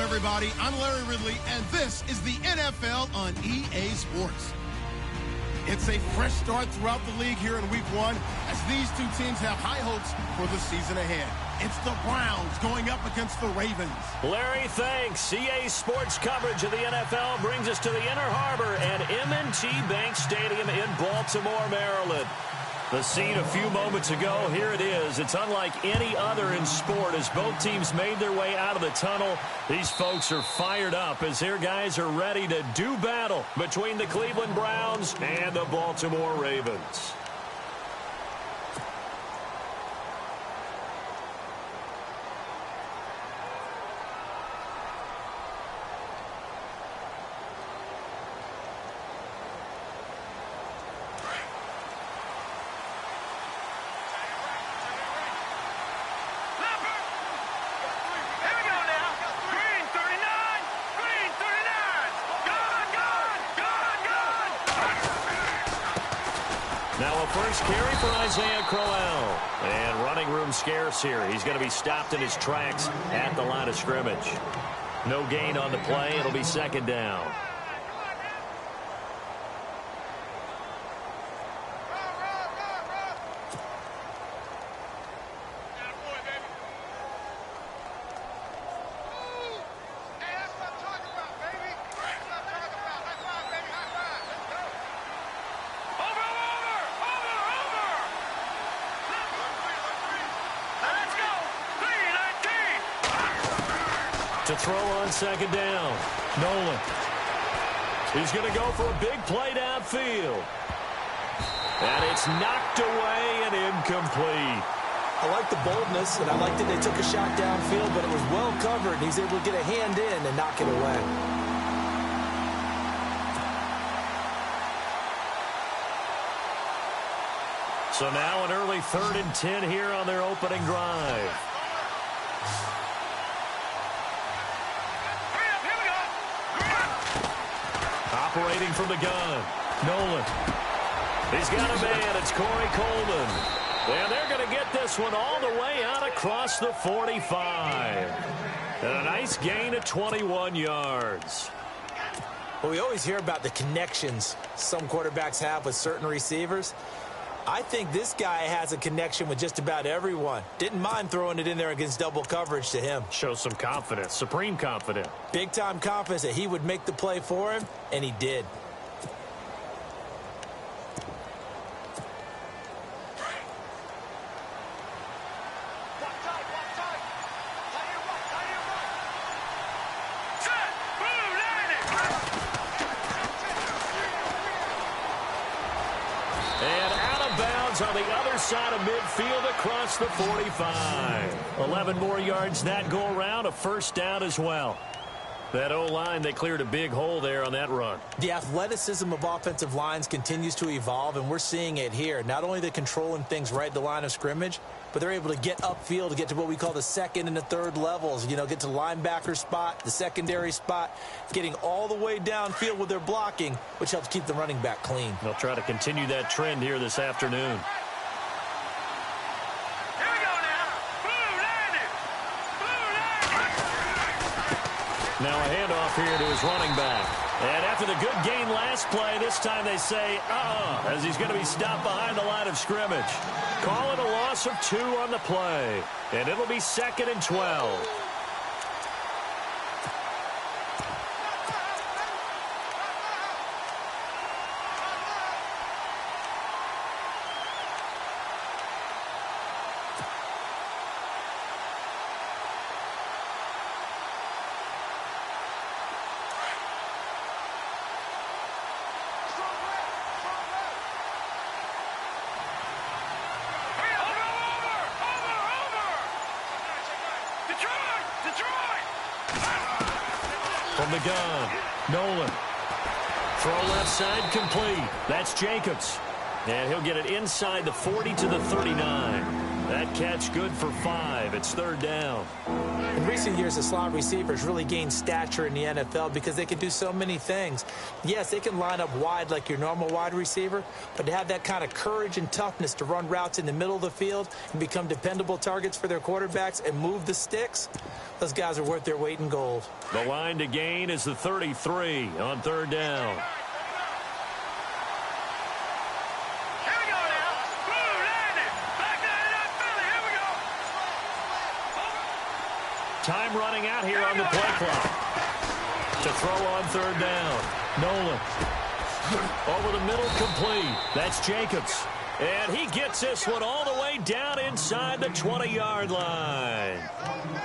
everybody. I'm Larry Ridley, and this is the NFL on EA Sports. It's a fresh start throughout the league here in Week 1 as these two teams have high hopes for the season ahead. It's the Browns going up against the Ravens. Larry, thanks. EA Sports coverage of the NFL brings us to the Inner Harbor at M&T Bank Stadium in Baltimore, Maryland. The scene a few moments ago, here it is. It's unlike any other in sport as both teams made their way out of the tunnel. These folks are fired up as their guys are ready to do battle between the Cleveland Browns and the Baltimore Ravens. Now a first carry for Isaiah Crowell. And running room scarce here. He's going to be stopped in his tracks at the line of scrimmage. No gain on the play. It'll be second down. To throw on second down. Nolan. He's going to go for a big play downfield. And it's knocked away and incomplete. I like the boldness, and I like that they took a shot downfield, but it was well covered. He's able to get a hand in and knock it away. So now an early 3rd and 10 here on their opening drive. Operating from the gun. Nolan. He's got a man. It's Corey Coleman. And they're going to get this one all the way out across the 45. And a nice gain of 21 yards. Well, we always hear about the connections some quarterbacks have with certain receivers. I think this guy has a connection with just about everyone. Didn't mind throwing it in there against double coverage to him. Shows some confidence, supreme confidence. Big-time confidence that he would make the play for him, and he did. On the other side of midfield across the 45. 11 more yards that go around, a first down as well. That O-line, they cleared a big hole there on that run. The athleticism of offensive lines continues to evolve, and we're seeing it here. Not only the controlling things right at the line of scrimmage, but they're able to get upfield to get to what we call the second and the third levels. You know, get to the linebacker spot, the secondary spot, getting all the way downfield with their blocking, which helps keep the running back clean. They'll try to continue that trend here this afternoon. Now a handoff here to his running back. And after the good gain last play, this time they say, as he's going to be stopped behind the line of scrimmage. Call it a loss of 2 on the play. And it'll be 2nd and 12. From the gun, Nolan. Throw left side complete. That's Jacobs. And he'll get it inside the 40 to the 39. That catch good for 5. It's third down. In recent years, the slot receivers really gained stature in the NFL because they can do so many things. Yes, they can line up wide like your normal wide receiver, but to have that kind of courage and toughness to run routes in the middle of the field and become dependable targets for their quarterbacks and move the sticks, those guys are worth their weight in gold. The line to gain is the 33 on third down. Time running out here on the play clock. To throw on third down. Nolan. Over the middle, complete. That's Jacobs. And he gets this one all the way down inside the 20-yard line.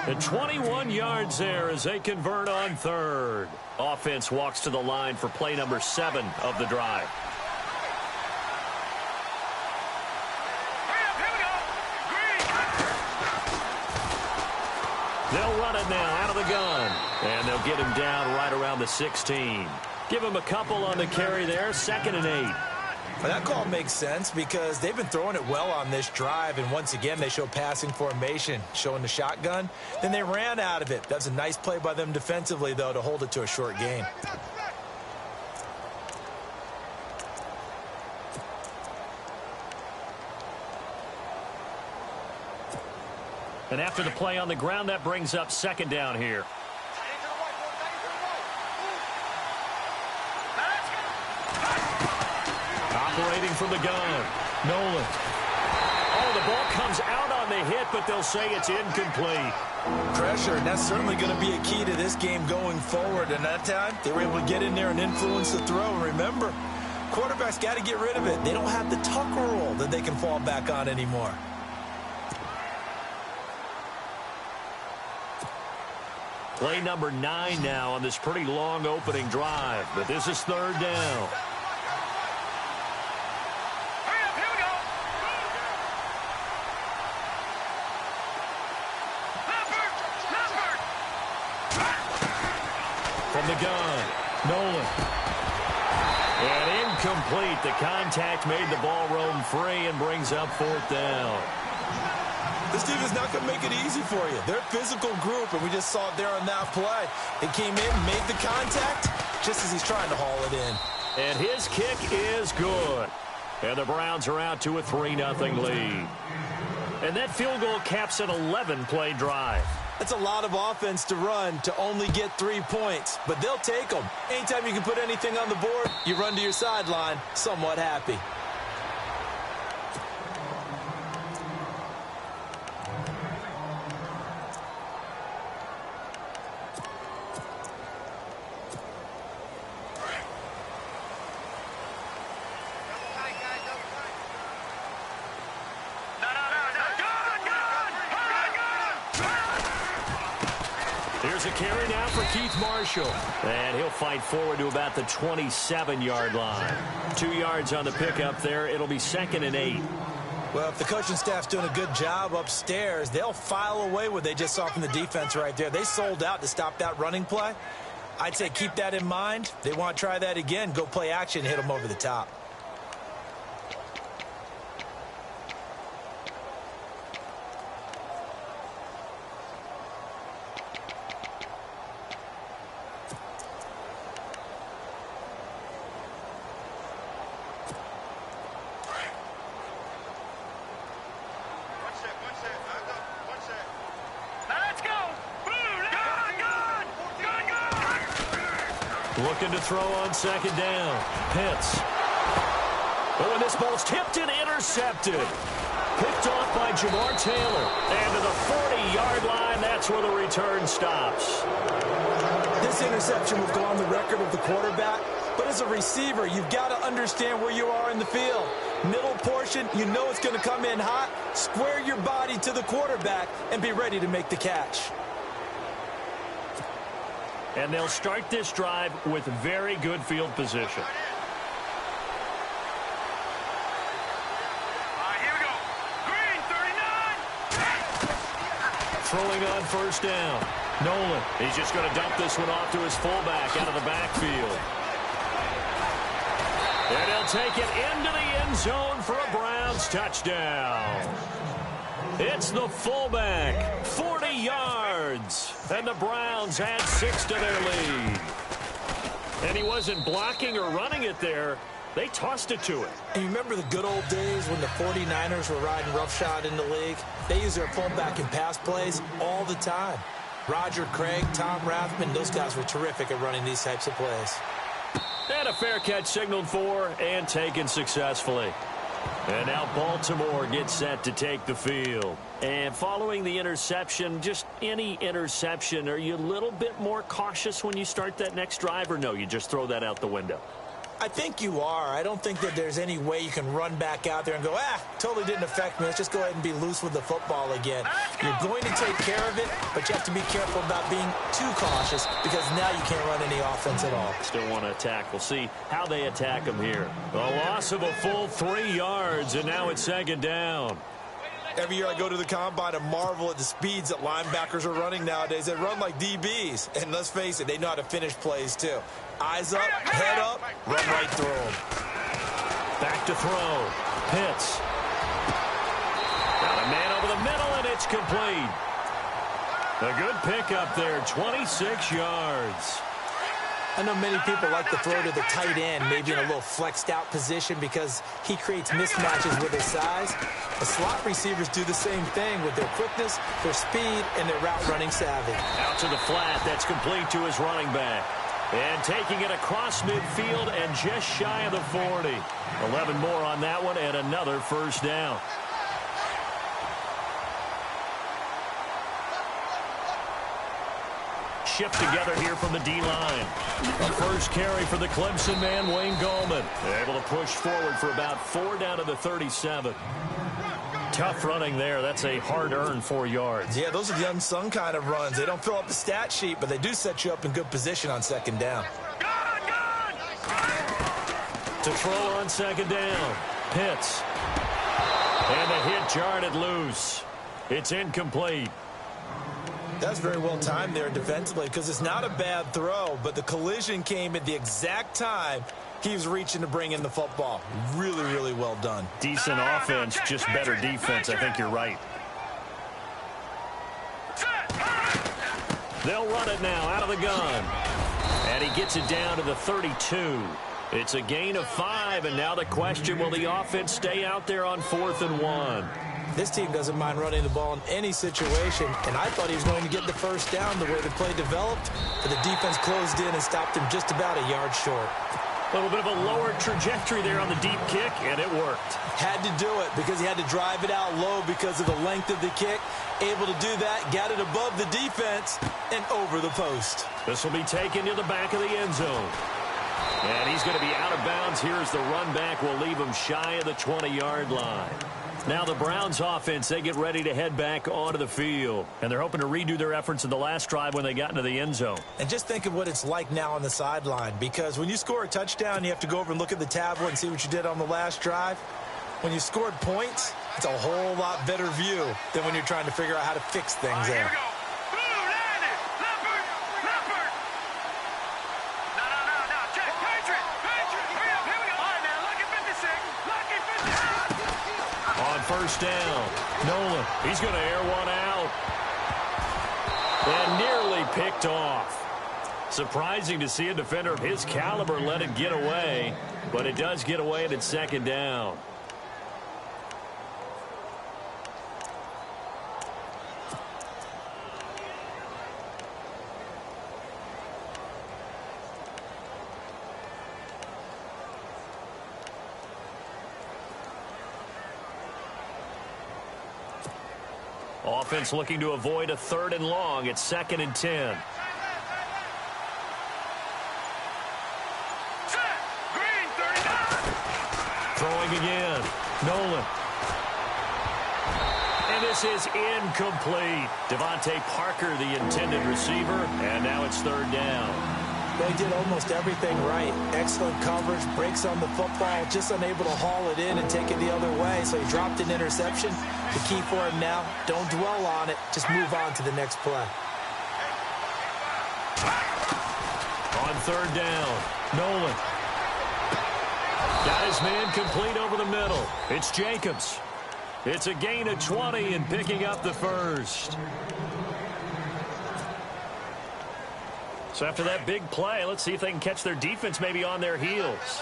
The 21 yards there as they convert on third. Offense walks to the line for play number 7 of the drive. They'll run it now out of the gun. And they'll get him down right around the 16. Give him a couple on the carry there. 2nd and 8. Well, that call makes sense because they've been throwing it well on this drive. And once again, they show passing formation, showing the shotgun. Then they ran out of it. That's a nice play by them defensively, though, to hold it to a short gain. And after the play on the ground, that brings up 2nd down here. Operating from the gun. Nolan. Oh, the ball comes out on the hit, but they'll say it's incomplete. Pressure, and that's certainly going to be a key to this game going forward. And that time, they were able to get in there and influence the throw. Remember, quarterbacks got to get rid of it. They don't have the Tucker rule that they can fall back on anymore. Play number 9 now on this pretty long opening drive. But this is third down. From the gun, Nolan. And incomplete. The contact made the ball roam free and brings up 4th down. This team is not going to make it easy for you. They're a physical group, and we just saw it there on that play. They came in, made the contact, just as he's trying to haul it in. And his kick is good. And the Browns are out to a 3-0 lead. And that field goal caps an 11-play drive. That's a lot of offense to run to only get 3 points, but they'll take them. Anytime you can put anything on the board, you run to your sideline somewhat happy. Here's a carry now for Keith Marshall. And he'll fight forward to about the 27-yard line. 2 yards on the pickup there. It'll be 2nd and 8. Well, if the coaching staff's doing a good job upstairs, they'll file away what they just saw from the defense right there. They sold out to stop that running play. I'd say keep that in mind. They want to try that again. Go play action, hit them over the top. Looking to throw on 2nd down. Pitts. Oh, and this ball's tipped and intercepted. Picked off by Jamar Taylor. And to the 40-yard line, that's where the return stops. This interception will go on the record of the quarterback, but as a receiver, you've got to understand where you are in the field. Middle portion, you know it's going to come in hot. Square your body to the quarterback and be ready to make the catch. And they'll start this drive with very good field position. Here we go. Green, 39. Throwing on 1st down. Nolan. He's just going to dump this one off to his fullback out of the backfield. And he'll take it into the end zone for a Browns touchdown. It's the fullback, 40 yards, and the Browns add 6 to their lead. And he wasn't blocking or running it there. They tossed it to him. And you remember the good old days when the 49ers were riding roughshod in the league? They use their fullback in pass plays all the time. Roger Craig, Tom Rathman, those guys were terrific at running these types of plays. And a fair catch signaled for and taken successfully. And now Baltimore gets set to take the field. And following the interception, just any interception, are you a little bit more cautious when you start that next drive, or no, you just throw that out the window? I think you are. I don't think that there's any way you can run back out there and go, totally didn't affect me. Let's just go ahead and be loose with the football again. You're going to take care of it, but you have to be careful about being too cautious because now you can't run any offense at all. Still want to attack. We'll see how they attack them here. A loss of a full 3 yards, and now it's second down. Every year I go to the combine and marvel at the speeds that linebackers are running nowadays. They run like DBs. And let's face it, they know how to finish plays too. Eyes up, head up, run right through them. Back to throw. Pitts. Got a man over the middle, and it's complete. A good pickup there, 26 yards. I know many people like to throw to the tight end, maybe in a little flexed out position because he creates mismatches with his size. The slot receivers do the same thing with their quickness, their speed, and their route running savvy. Out to the flat, that's complete to his running back. And taking it across midfield and just shy of the 40. 11 more on that one and another first down. Shift together here from the D-line. A first carry for the Clemson man, Wayne Gallman. Able to push forward for about 4 down to the 37. Tough running there. That's a hard-earned 4 yards. Yeah, those are the unsung kind of runs. They don't fill up the stat sheet, but they do set you up in good position on second down. To throw on second down. Pitts. And the hit jarred it loose. It's incomplete. That's very well timed there defensively because it's not a bad throw, but the collision came at the exact time he was reaching to bring in the football. Really, really well done. Decent offense, just better defense. I think you're right. They'll run it now out of the gun. And he gets it down to the 32. It's a gain of 5, and now the question, will the offense stay out there on 4th and 1? This team doesn't mind running the ball in any situation, and I thought he was going to get the first down the way the play developed, but the defense closed in and stopped him just about a yard short. A little bit of a lower trajectory there on the deep kick, and it worked. Had to do it because he had to drive it out low because of the length of the kick. Able to do that, got it above the defense, and over the post. This will be taken to the back of the end zone. And he's going to be out of bounds here as the run back will leave him shy of the 20-yard line. Now the Browns offense, they get ready to head back onto the field. And they're hoping to redo their efforts in the last drive when they got into the end zone. And just think of what it's like now on the sideline, because when you score a touchdown, you have to go over and look at the tablet and see what you did on the last drive. When you scored points, it's a whole lot better view than when you're trying to figure out how to fix things there. First down. Nolan, he's going to air one out. And nearly picked off. Surprising to see a defender of his caliber let it get away, but it does get away and it's second down. Offense looking to avoid a 3rd and long. It's 2nd and 10. Throwing again. Nolan. And this is incomplete. Devontae Parker, the intended receiver, and now it's 3rd down. They did almost everything right. Excellent coverage, breaks on the football, just unable to haul it in and take it the other way, so he dropped an interception. The key for him now, don't dwell on it, just move on to the next play. On 3rd down, Nolan. Got his man complete over the middle. It's Jacobs. It's a gain of 20 and picking up the first. So after that big play, let's see if they can catch their defense maybe on their heels.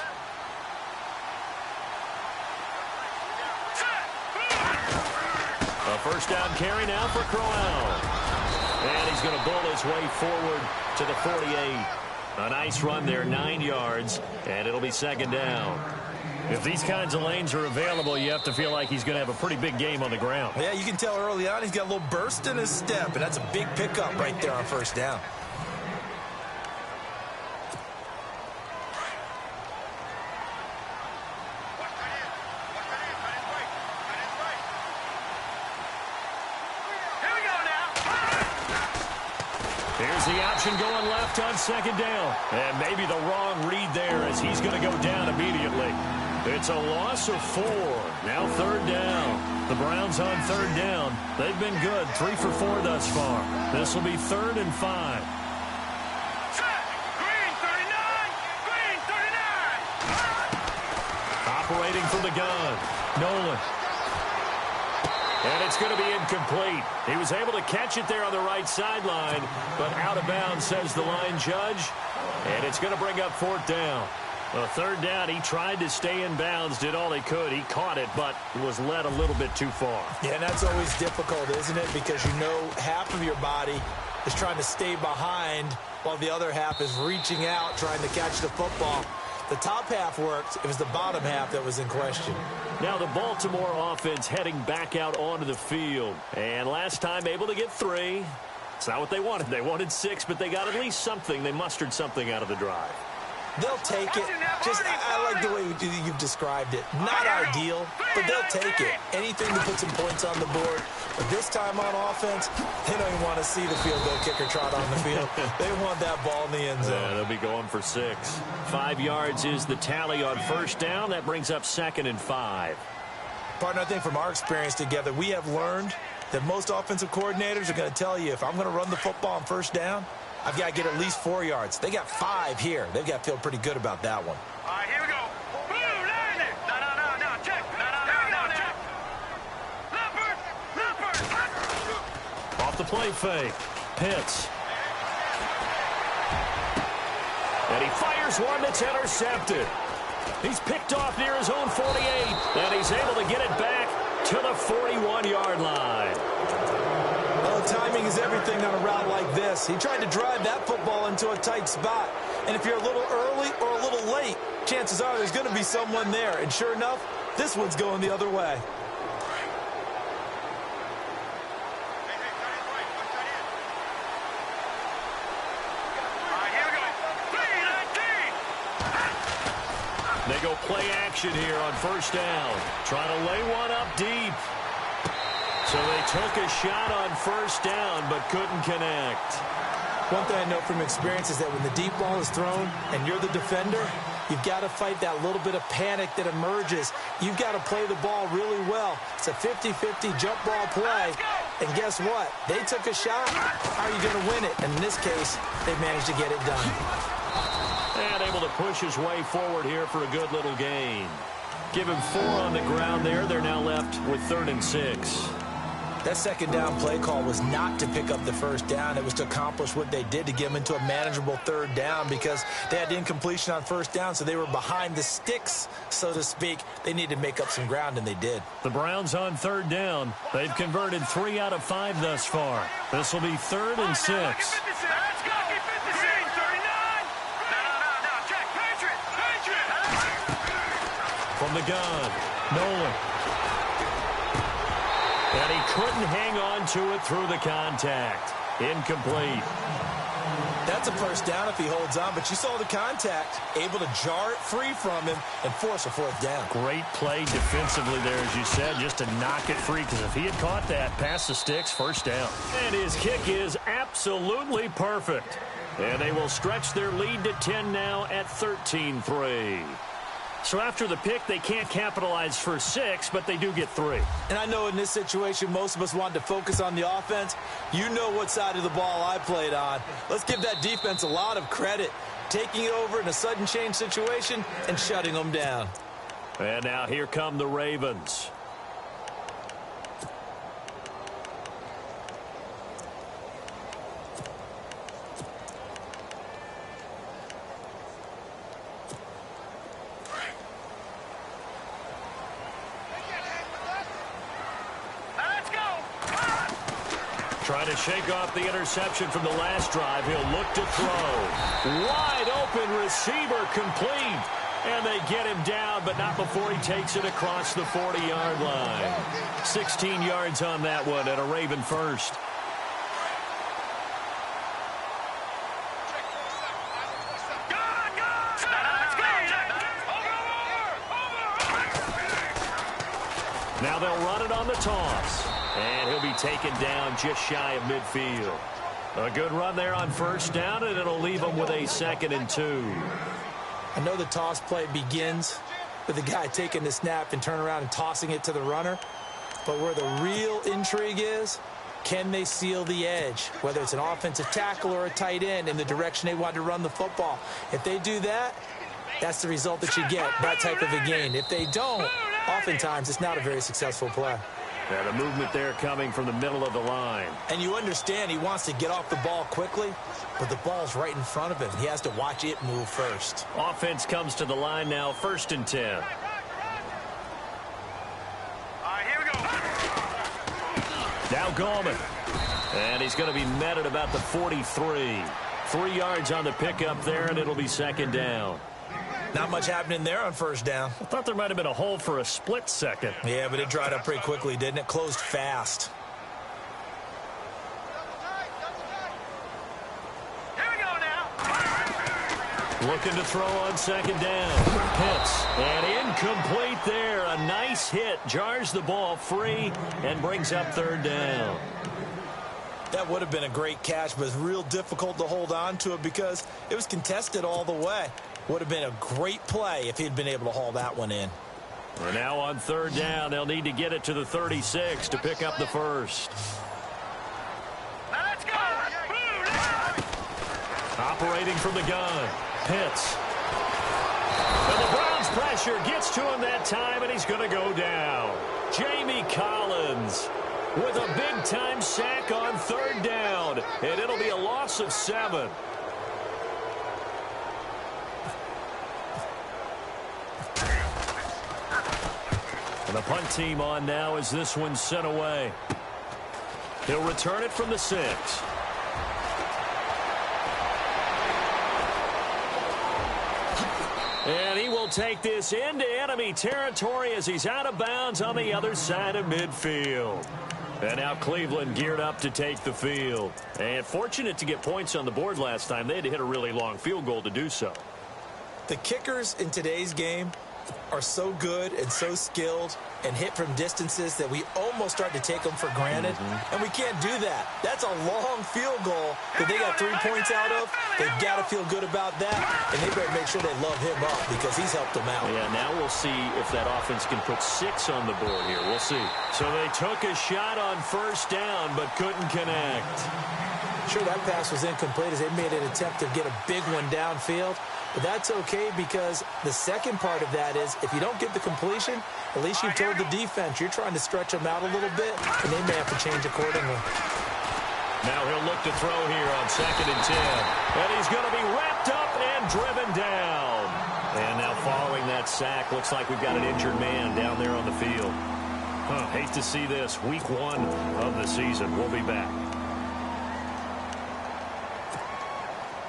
A first down carry now for Crowell. And he's going to bull his way forward to the 48. A nice run there, 9 yards, and it'll be second down. If these kinds of lanes are available, you have to feel like he's going to have a pretty big game on the ground. Yeah, you can tell early on he's got a little burst in his step, and that's a big pickup right there on first down. Here's the option going left on second down. And maybe the wrong read there as he's going to go down immediately. It's a loss of 4. Now third down. The Browns on third down. They've been good, 3 for 4 thus far. This will be 3rd and 5. Green 39! Green 39! Operating from the gun. Nolan. And it's going to be incomplete. He was able to catch it there on the right sideline, but out of bounds, says the line judge. And it's going to bring up 4th down. Well, 3rd down, he tried to stay in bounds, did all he could. He caught it, but was led a little bit too far. Yeah, and that's always difficult, isn't it? Because you know half of your body is trying to stay behind while the other half is reaching out, trying to catch the football. The top half worked. It was the bottom half that was in question. Now the Baltimore offense heading back out onto the field. And last time able to get 3. It's not what they wanted. They wanted 6, but they got at least something. They mustered something out of the drive. They'll take it. Just, I like the way you've described it. Not ideal, but they'll take it. Anything to put some points on the board. But this time on offense, they don't even want to see the field goal kicker trot on the field. They want that ball in the end zone. Yeah, they'll be going for 6. 5 yards is the tally on first down. That brings up 2nd and 5. Partner, I think from our experience together, we have learned that most offensive coordinators are going to tell you, if I'm going to run the football on first down, I've got to get at least 4 yards. They got 5 here. They've got to feel pretty good about that one. All right, here we go. Boom, line it. No, check. No, check. Leopard. Off the play fake. Pitts. And he fires one that's intercepted. He's picked off near his own 48, and he's able to get it back to the 41-yard line. Well, timing is everything on a route like this. He tried to drive that football into a tight spot. And if you're a little early or a little late, chances are there's going to be someone there. And sure enough, this one's going the other way. They go play action here on first down. Trying to lay one up deep. So they took a shot on first down, but couldn't connect. One thing I know from experience is that when the deep ball is thrown and you're the defender, you've got to fight that little bit of panic that emerges. You've got to play the ball really well. It's a 50-50 jump ball play. And guess what? They took a shot. How are you going to win it? And in this case, they managed to get it done. And able to push his way forward here for a good little gain. Give him 4 on the ground there. They're now left with 3rd and 6. That second down play call was not to pick up the first down. It was to accomplish what they did to get them into a manageable 3rd down because they had incompletion on first down, so they were behind the sticks, so to speak. They needed to make up some ground, and they did. The Browns on 3rd down. They've converted 3 out of 5 thus far. This will be 3rd and 6. From the gun, Nolan. And he couldn't hang on to it through the contact. Incomplete. That's a first down if he holds on, but you saw the contact, able to jar it free from him and force a 4th down. Great play defensively there, as you said, just to knock it free, because if he had caught that, past the sticks, first down. And his kick is absolutely perfect. And they will stretch their lead to 10 now at 13-3. So after the pick, they can't capitalize for 6, but they do get 3. And I know in this situation, most of us wanted to focus on the offense. You know what side of the ball I played on. Let's give that defense a lot of credit, taking it over in a sudden change situation and shutting them down. And now here come the Ravens. Trying to shake off the interception from the last drive. He'll look to throw. Wide open receiver complete. And they get him down, but not before he takes it across the 40-yard line. 16 yards on that one, and a Raven first. Now they'll run it on the toss. And he'll be taken down just shy of midfield. A good run there on first down, and it'll leave him with a 2nd and 2. I know the toss play begins with the guy taking the snap and turning around and tossing it to the runner. But where the real intrigue is, can they seal the edge? Whether it's an offensive tackle or a tight end in the direction they want to run the football. If they do that, that's the result that you get, that type of a gain. If they don't, oftentimes it's not a very successful play. Yeah, the movement there coming from the middle of the line. And you understand he wants to get off the ball quickly, but the ball's right in front of him. He has to watch it move first. Offense comes to the line now, 1st and 10. All right, here we go. Now Gallman. And he's going to be met at about the 43. 3 yards on the pickup there, and it'll be 2nd down. Not much happening there on first down. I thought there might have been a hole for a split second. Yeah, but it dried up pretty quickly, didn't it? Closed fast. Here we go now. Looking to throw on 2nd down. Hits. And incomplete there. A nice hit. Jars the ball free and brings up 3rd down. That would have been a great catch, but it's real difficult to hold on to it because it was contested all the way. Would have been a great play if he'd been able to haul that one in. And now on 3rd down, they'll need to get it to the 36 to pick up the first. Now let's go. Operating from the gun. Pitts. And the Browns pressure gets to him that time, and he's going to go down. Jamie Collins with a big-time sack on 3rd down, and it'll be a loss of 7. And the punt team on now as this one's sent away. He'll return it from the 6. And he will take this into enemy territory as he's out of bounds on the other side of midfield. And now Cleveland geared up to take the field. And fortunate to get points on the board last time. They had to hit a really long field goal to do so. The kickers in today's game are so good and so skilled and hit from distances that we almost start to take them for granted. And we can't do that. That's a long field goal that they got 3 points out of. They've got to feel good about that, and they better make sure they love him up because he's helped them out. Yeah, now we'll see if that offense can put 6 on the board here. We'll see. So they took a shot on 1st down but couldn't connect. Sure, that pass was incomplete as they made an attempt to get a big one downfield. But that's okay because the second part of that is if you don't get the completion, at least you've told the defense you're trying to stretch them out a little bit, and they may have to change accordingly. Now he'll look to throw here on 2nd and 10. And he's going to be wrapped up and driven down. And now following that sack, looks like we've got an injured man down there on the field. Hate to see this. Week 1 of the season. We'll be back.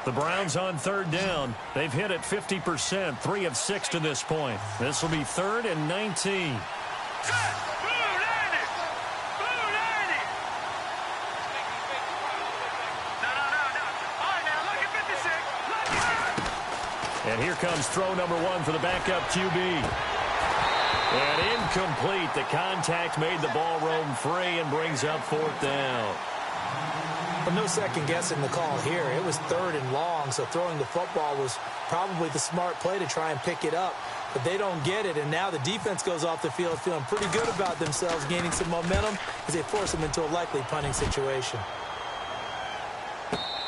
The Browns on 3rd down. They've hit it 50%, 3 of 6 to this point. This will be 3rd and 19. And here comes throw number 1 for the backup QB. And incomplete. The contact made the ball roam free and brings up 4th down. But no second guessing the call here. It was 3rd and long, so throwing the football was probably the smart play to try and pick it up. But they don't get it, and now the defense goes off the field feeling pretty good about themselves, gaining some momentum as they force them into a likely punting situation.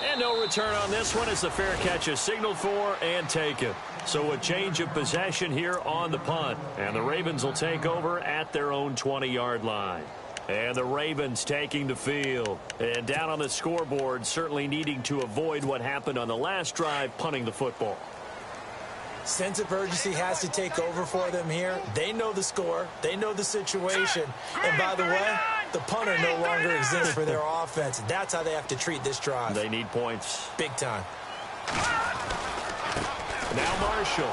And no return on this one as the fair catch is signaled for and taken. So a change of possession here on the punt. And the Ravens will take over at their own 20-yard line. And the Ravens taking the field. And down on the scoreboard, certainly needing to avoid what happened on the last drive, punting the football. Sense of urgency has to take over for them here. They know the score. They know the situation. And by the way, The punter no longer exists for their offense. That's how they have to treat this drive. They need points. Big time. Now Marshall.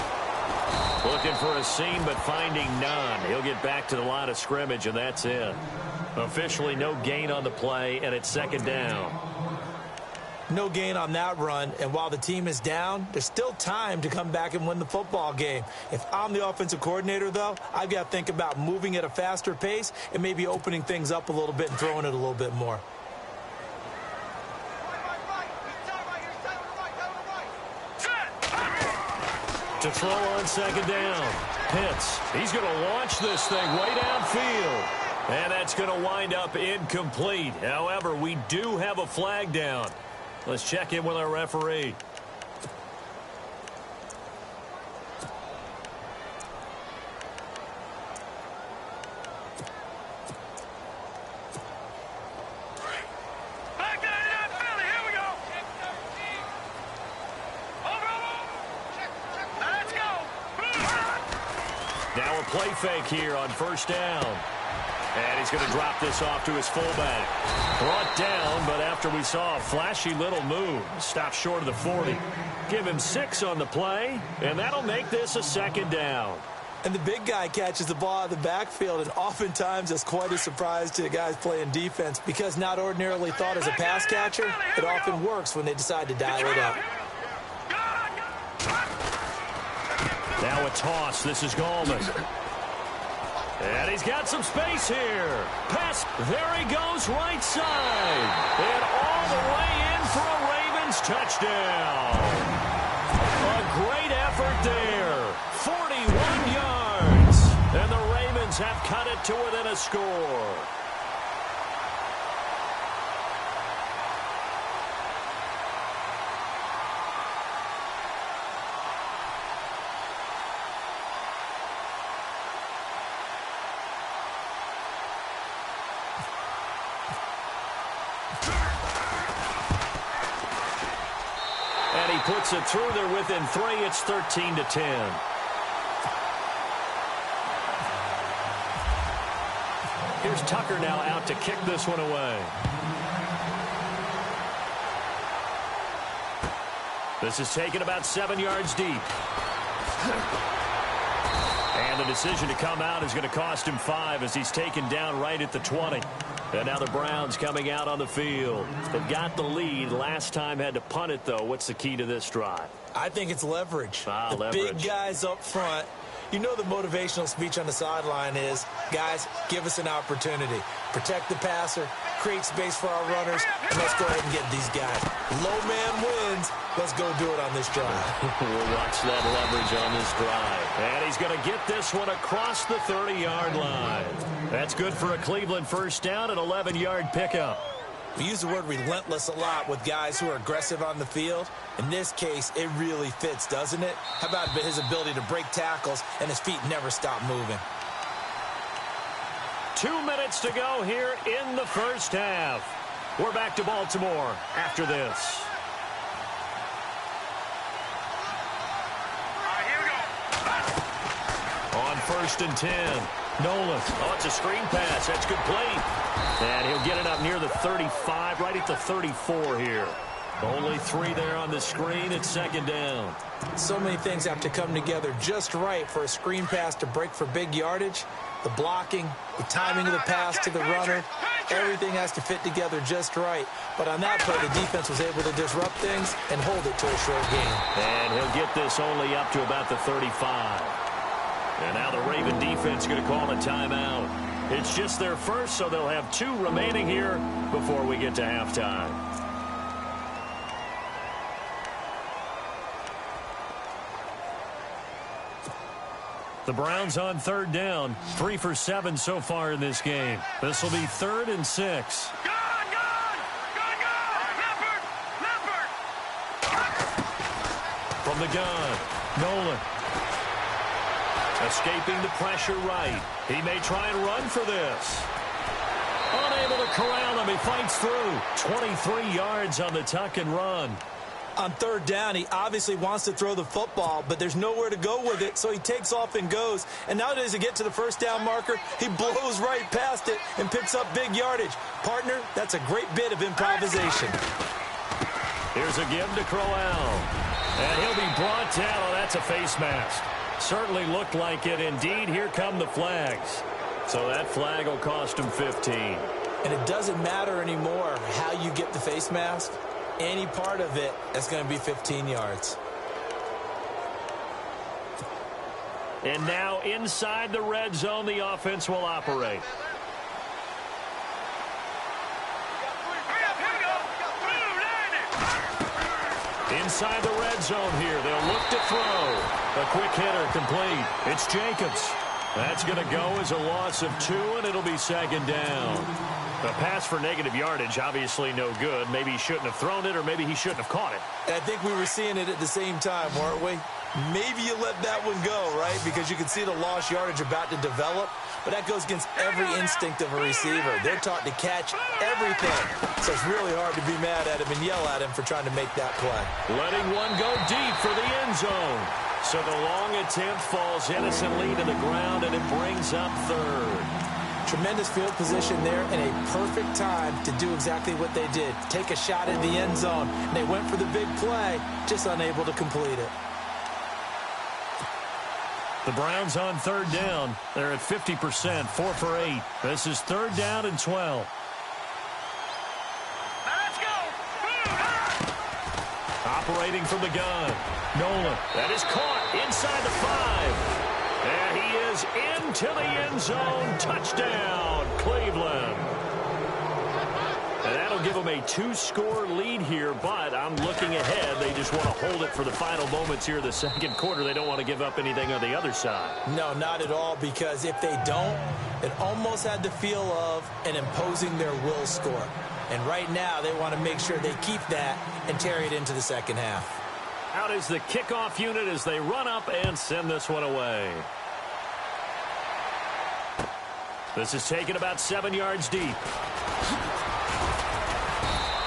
Looking for a seam, but finding none. He'll get back to the line of scrimmage, and that's it. Officially no gain on the play, and it's second down. No gain on that run, and while the team is down, there's still time to come back and win the football game. If I'm the offensive coordinator, though, I've got to think about moving at a faster pace and maybe opening things up a little bit and throwing it a little bit more. To throw on second down. Pitts. He's going to launch this thing way downfield. And that's going to wind up incomplete. However, we do have a flag down. Let's check in with our referee. Back down to that Philly. Here we go. Over. Now let's go. Now a play fake here on first down. And he's going to drop this off to his fullback. Brought down, but after we saw a flashy little move, stopped short of the 40. Give him 6 on the play, and that'll make this a second down. And the big guy catches the ball out of the backfield, and oftentimes it's quite a surprise to the guys playing defense because not ordinarily thought as a pass catcher, it often works when they decide to dial it up. Now a toss. This is Gallman. And he's got some space here. Pass. There he goes right side. And all the way in for a Ravens touchdown. A great effort there. 41 yards. And the Ravens have cut it to within a score. And he puts it through there within 3. It's 13-10. Here's Tucker now out to kick this one away. This is taken about 7 yards deep. And the decision to come out is going to cost him 5 as he's taken down right at the 20. And now the Browns coming out on the field. They've got the lead. Last time had to punt it, though. What's the key to this drive? I think it's leverage. Leverage. Big guys up front. You know the motivational speech on the sideline is, guys, give us an opportunity. Protect the passer, create space for our runners, and let's go ahead and get these guys. Low man wins. Let's go do it on this drive. We'll watch that leverage on this drive. And he's going to get this one across the 30-yard line. That's good for a Cleveland first down, an 11-yard pickup. We use the word relentless a lot with guys who are aggressive on the field. In this case, it really fits, doesn't it? How about his ability to break tackles and his feet never stop moving? 2 minutes to go here in the first half. We're back to Baltimore after this. On 1st and 10. Nolan. Oh, it's a screen pass. That's complete. And he'll get it up near the 35, right at the 34 here. Only 3 there on the screen. It's second down. So many things have to come together just right for a screen pass to break for big yardage. The blocking, the timing of the pass to the runner, everything has to fit together just right. But on that play, the defense was able to disrupt things and hold it to a short game. And he'll get this only up to about the 35. And now the Raven defense going to call a timeout. It's just their first, so they'll have 2 remaining here before we get to halftime. The Browns on 3rd down. 3 for 7 so far in this game. This will be 3rd and 6. From the gun, Nolan. Escaping the pressure right. He may try and run for this. Unable to corral him. He fights through. 23 yards on the tuck and run. On third down, he obviously wants to throw the football, but there's nowhere to go with it, so he takes off and goes. And nowadays, to get to the first down marker, he blows right past it and picks up big yardage. Partner, that's a great bit of improvisation. Here's a give to Crowell. And he'll be brought down. Oh, that's a face mask. Certainly looked like it. Indeed, here come the flags. So that flag will cost him 15. And it doesn't matter anymore how you get the face mask. Any part of it is going to be 15 yards. And now inside the red zone, the offense will operate. Inside the red zone here, they'll look to throw. A quick hitter complete. It's Jacobs. That's going to go as a loss of 2, and it'll be second down. The pass for negative yardage, obviously no good. Maybe he shouldn't have thrown it, or maybe he shouldn't have caught it. I think we were seeing it at the same time, weren't we? Maybe you let that one go, right? Because you can see the lost yardage about to develop. But that goes against every instinct of a receiver. They're taught to catch everything. So it's really hard to be mad at him and yell at him for trying to make that play. Letting one go deep for the end zone. So the long attempt falls innocently to the ground, and it brings up third. Tremendous field position there and a perfect time to do exactly what they did. Take a shot at the end zone. And they went for the big play, just unable to complete it. The Browns on third down. They're at 50%, 4 for 8. This is third down and 12. Now let's go. Operating from the gun. Nolan. That is caught inside the 5. And he is into the end zone. Touchdown, Cleveland. And that'll give them a 2-score lead here, but I'm looking ahead. They just want to hold it for the final moments here of the second quarter. They don't want to give up anything on the other side. No, not at all, because if they don't, it almost had the feel of an imposing their will score. And right now, they want to make sure they keep that and carry it into the second half. Out is the kickoff unit as they run up and send this one away. This is taken about 7 yards deep.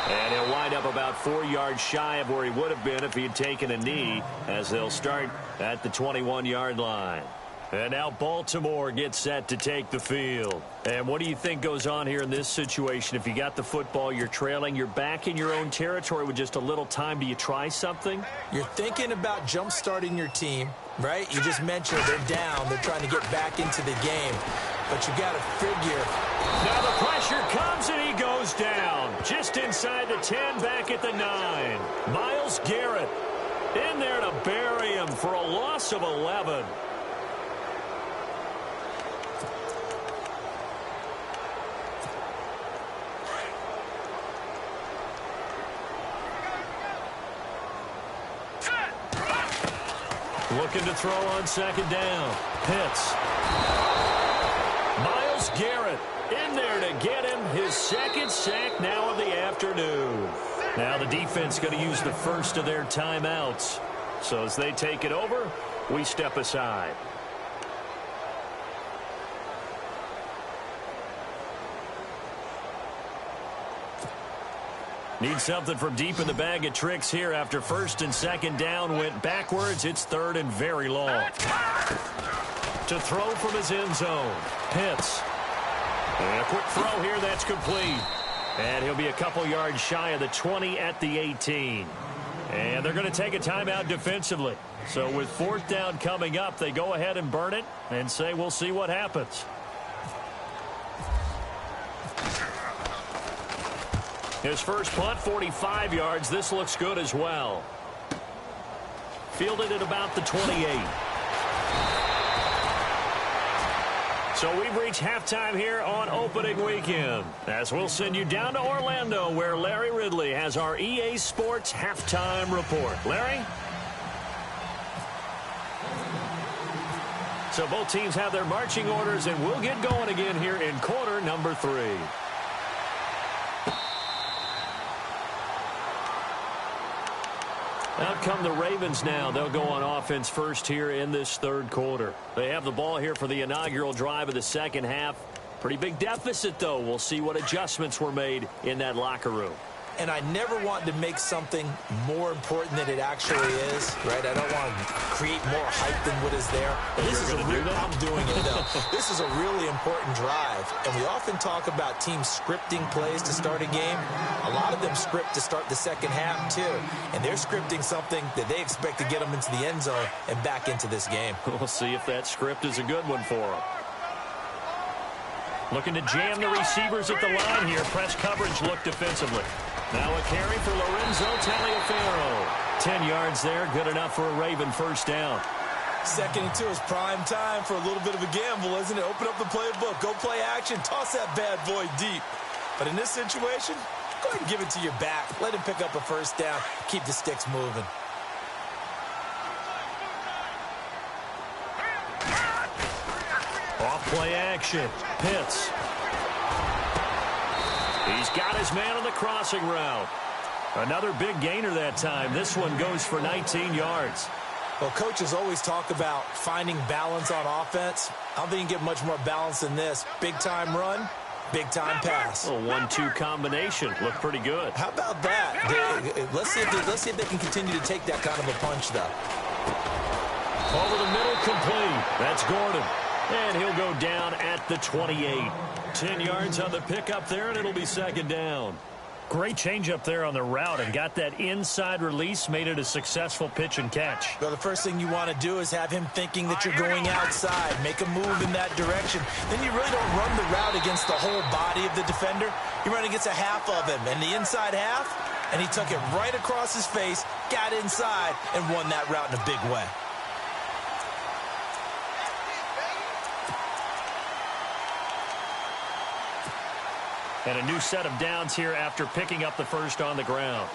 And he'll wind up about 4 yards shy of where he would have been if he had taken a knee, as they'll start at the 21-yard line. And now Baltimore gets set to take the field. And what do you think goes on here in this situation? If you got the football, you're trailing, you're back in your own territory with just a little time. Do you try something? You're thinking about jump-starting your team, right? You just mentioned they're down. They're trying to get back into the game. But you got to figure. Now the pressure comes, and he goes down. Just inside the 10, back at the 9. Myles Garrett in there to bury him for a loss of 11. Looking to throw on second down. Pitts. Myles Garrett in there to get him his second sack now of the afternoon. Now the defense going to use the first of their timeouts. So as they take it over, we step aside. Need something from deep in the bag of tricks here after first and second down went backwards. It's third and very long. To throw from his end zone. Pitts. And a quick throw here that's complete. And he'll be a couple yards shy of the 20 at the 18. And they're going to take a timeout defensively. So with fourth down coming up, they go ahead and burn it and say we'll see what happens. His first punt, 45 yards. This looks good as well. Fielded at about the 28. So we've reached halftime here on opening weekend, as we'll send you down to Orlando, where Larry Ridley has our EA Sports halftime report. Larry? So both teams have their marching orders, and we'll get going again here in quarter number 3. Out come the Ravens now. They'll go on offense first here in this third quarter. They have the ball here for the inaugural drive of the second half. Pretty big deficit, though. We'll see what adjustments were made in that locker room. and I never want to make something more important than it actually is, right? I don't want to create more hype than what is there. But this is a real, I'm doing it though. This is a really important drive, and we often talk about teams scripting plays to start a game. A lot of them script to start the second half too, and they're scripting something that they expect to get them into the end zone and back into this game. We'll see if that script is a good one for them. Looking to jam the receivers at the line here. Press coverage look defensively. Now a carry for Lorenzo Taliaferro. 10 yards there, good enough for a Raven first down. 2nd and 2 is prime time for a little bit of a gamble, isn't it? Open up the playbook, go play action, toss that bad boy deep. But in this situation, go ahead and give it to your back. Let him pick up a first down, keep the sticks moving. Off play action. Pitts. He's got his man on the crossing route. Another big gainer that time. This one goes for 19 yards. Well, coaches always talk about finding balance on offense. I don't think you can get much more balance than this. Big-time run, big-time pass. A 1-2 combination. Looked pretty good. How about that? Let's see if they can continue to take that kind of a punch, though. Over the middle, complete. That's Gordon. And he'll go down at the 28. 10 yards on the pickup there, and it'll be second down. Great change up there on the route and got that inside release, made it a successful pitch and catch. Well, the first thing you want to do is have him thinking that you're going outside, make a move in that direction. Then you really don't run the route against the whole body of the defender. You run against a half of him, and the inside half, and he took it right across his face, got inside, and won that route in a big way. And a new set of downs here after picking up the first on the ground.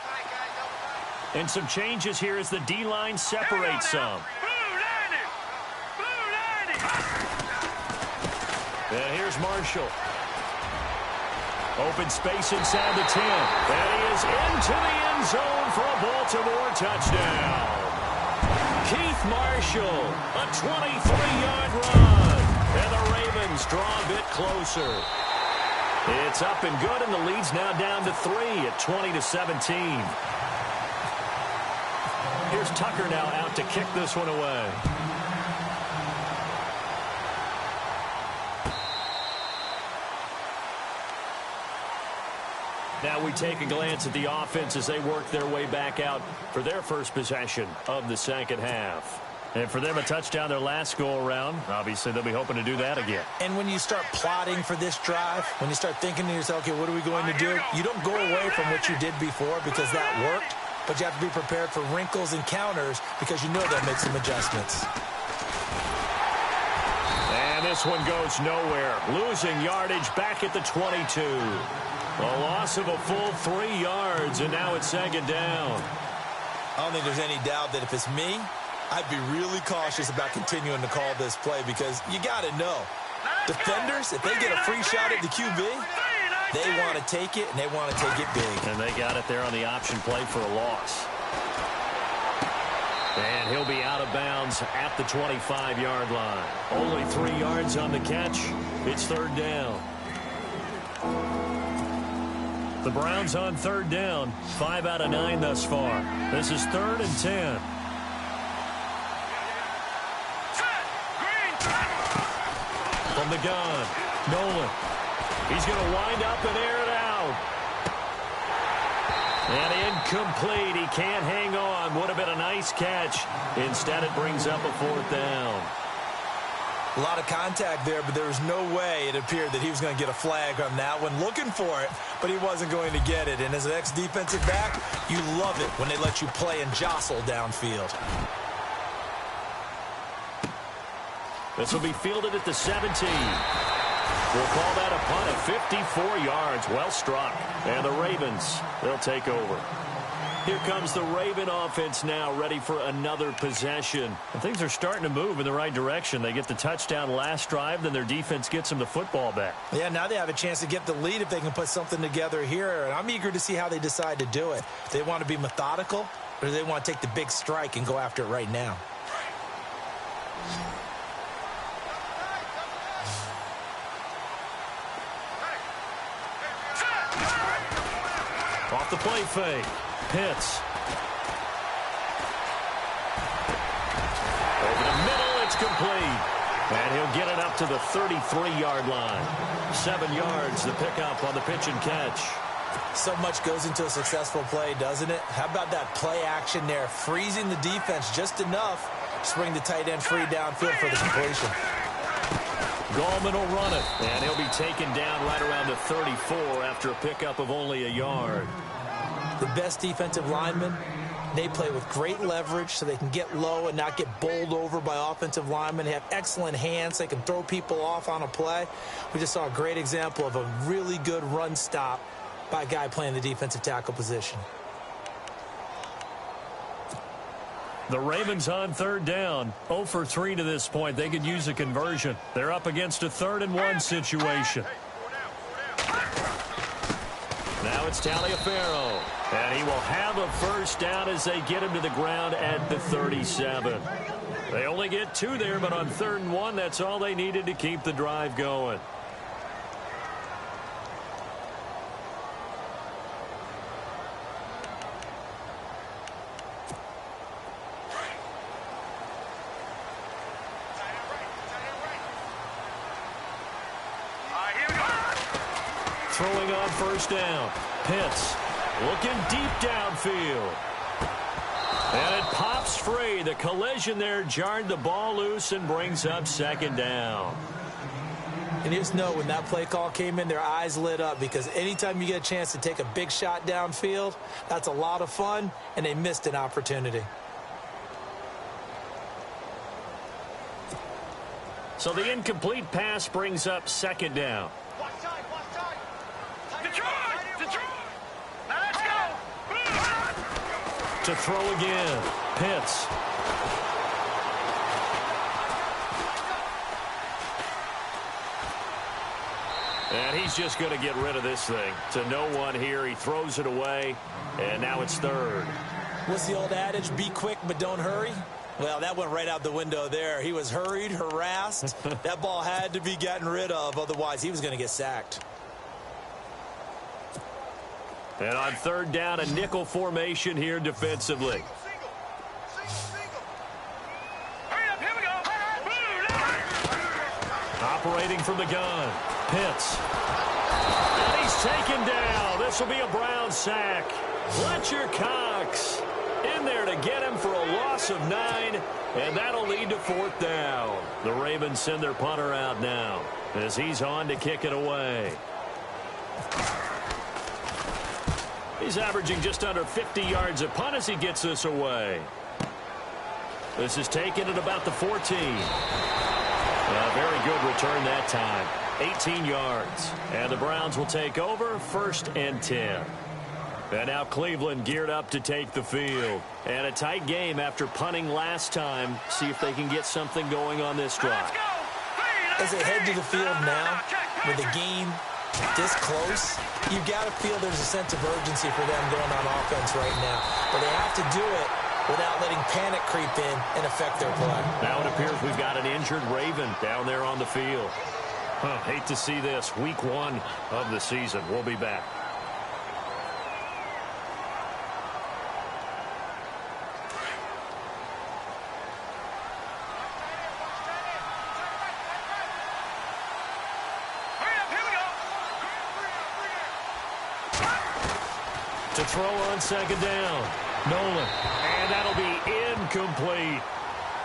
And some changes here as the D-line separates some. And here's Marshall. Open space inside the 10. And he is into the end zone for a Baltimore touchdown. Keith Marshall, a 23-yard run. And the Ravens draw a bit closer. It's up and good, and the lead's now down to 3 at 20-17. Here's Tucker now out to kick this one away. Now we take a glance at the offense as they work their way back out for their first possession of the second half. And for them, a touchdown their last go-around. Obviously, they'll be hoping to do that again. And when you start plotting for this drive, when you start thinking to yourself, okay, what are we going to do? You don't go away from what you did before because that worked, but you have to be prepared for wrinkles and counters because you know they'll make some adjustments. And this one goes nowhere. Losing yardage back at the 22. A loss of a full 3 yards, and now it's second down. I don't think there's any doubt that if it's me, I'd be really cautious about continuing to call this play because you got to know. Defenders, if they get a free shot at the QB, they want to take it, and they want to take it big. And they got it there on the option play for a loss. And he'll be out of bounds at the 25-yard line. Only 3 yards on the catch. It's third down. The Browns on third down. 5 out of 9 thus far. This is 3rd and 10. From the gun, Nolan. He's going to wind up and air it out. And incomplete. He can't hang on. Would have been a nice catch. Instead, it brings up a 4th down. A lot of contact there, but there was no way it appeared that he was going to get a flag on that one. Looking for it, but he wasn't going to get it. And as an ex-defensive back, you love it when they let you play and jostle downfield. This will be fielded at the 17. We'll call that a punt of 54 yards. Well struck. And the Ravens, they'll take over. Here comes the Raven offense now, ready for another possession. And things are starting to move in the right direction. They get the touchdown last drive, then their defense gets them the football back. Yeah, now they have a chance to get the lead if they can put something together here. And I'm eager to see how they decide to do it. They want to be methodical, or do they want to take the big strike and go after it right now? off the play fake. Pitts. Over the middle, it's complete. And he'll get it up to the 33-yard line. 7 yards, the pickup on the pitch and catch. So much goes into a successful play, doesn't it? How about that play action there? Freezing the defense just enough to bring the tight end free downfield for the completion. Gallman will run it, and he'll be taken down right around the 34 after a pickup of only a yard. The best defensive linemen, they play with great leverage so they can get low and not get bowled over by offensive linemen. They have excellent hands. They can throw people off on a play. We just saw a great example of a really good run stop by a guy playing the defensive tackle position. The Ravens on third down. 0 for 3 to this point. They could use a conversion. They're up against a 3rd and 1 situation. Now it's Taliaferro. And he will have a first down as they get him to the ground at the 37. They only get 2 there, but on 3rd and 1, that's all they needed to keep the drive going. Throwing on first down. Pitts looking deep downfield. And it pops free. The collision there jarred the ball loose and brings up 2nd down. And you just know when that play call came in, their eyes lit up because anytime you get a chance to take a big shot downfield, that's a lot of fun, and they missed an opportunity. So the incomplete pass brings up 2nd down. To throw again. Pitts. And he's just going to get rid of this thing. To no one here. He throws it away. And now it's 3rd. What's the old adage? Be quick, but don't hurry. Well, that went right out the window there. He was hurried, harassed. That ball had to be gotten rid of. Otherwise, he was going to get sacked. And on 3rd down, a nickel formation here defensively. Operating from the gun. Pitts. And he's taken down. This will be a Brown sack. Fletcher Cox in there to get him for a loss of 9. And that'll lead to 4th down. The Ravens send their punter out now as he's on to kick it away. He's averaging just under 50 yards a punt as he gets this away. This is taken at about the 14. A very good return that time. 18 yards. And the Browns will take over 1st and 10. And now Cleveland geared up to take the field. And a tight game after punting last time. See if they can get something going on this drive. As they head to the field now, with the game this close, you got to feel there's a sense of urgency for them going on offense right now. But they have to do it without letting panic creep in and affect their play. Now it appears we've got an injured Raven down there on the field. Hate to see this. Week 1 of the season. We'll be back. To throw on 2nd down. Nolan. And that'll be incomplete.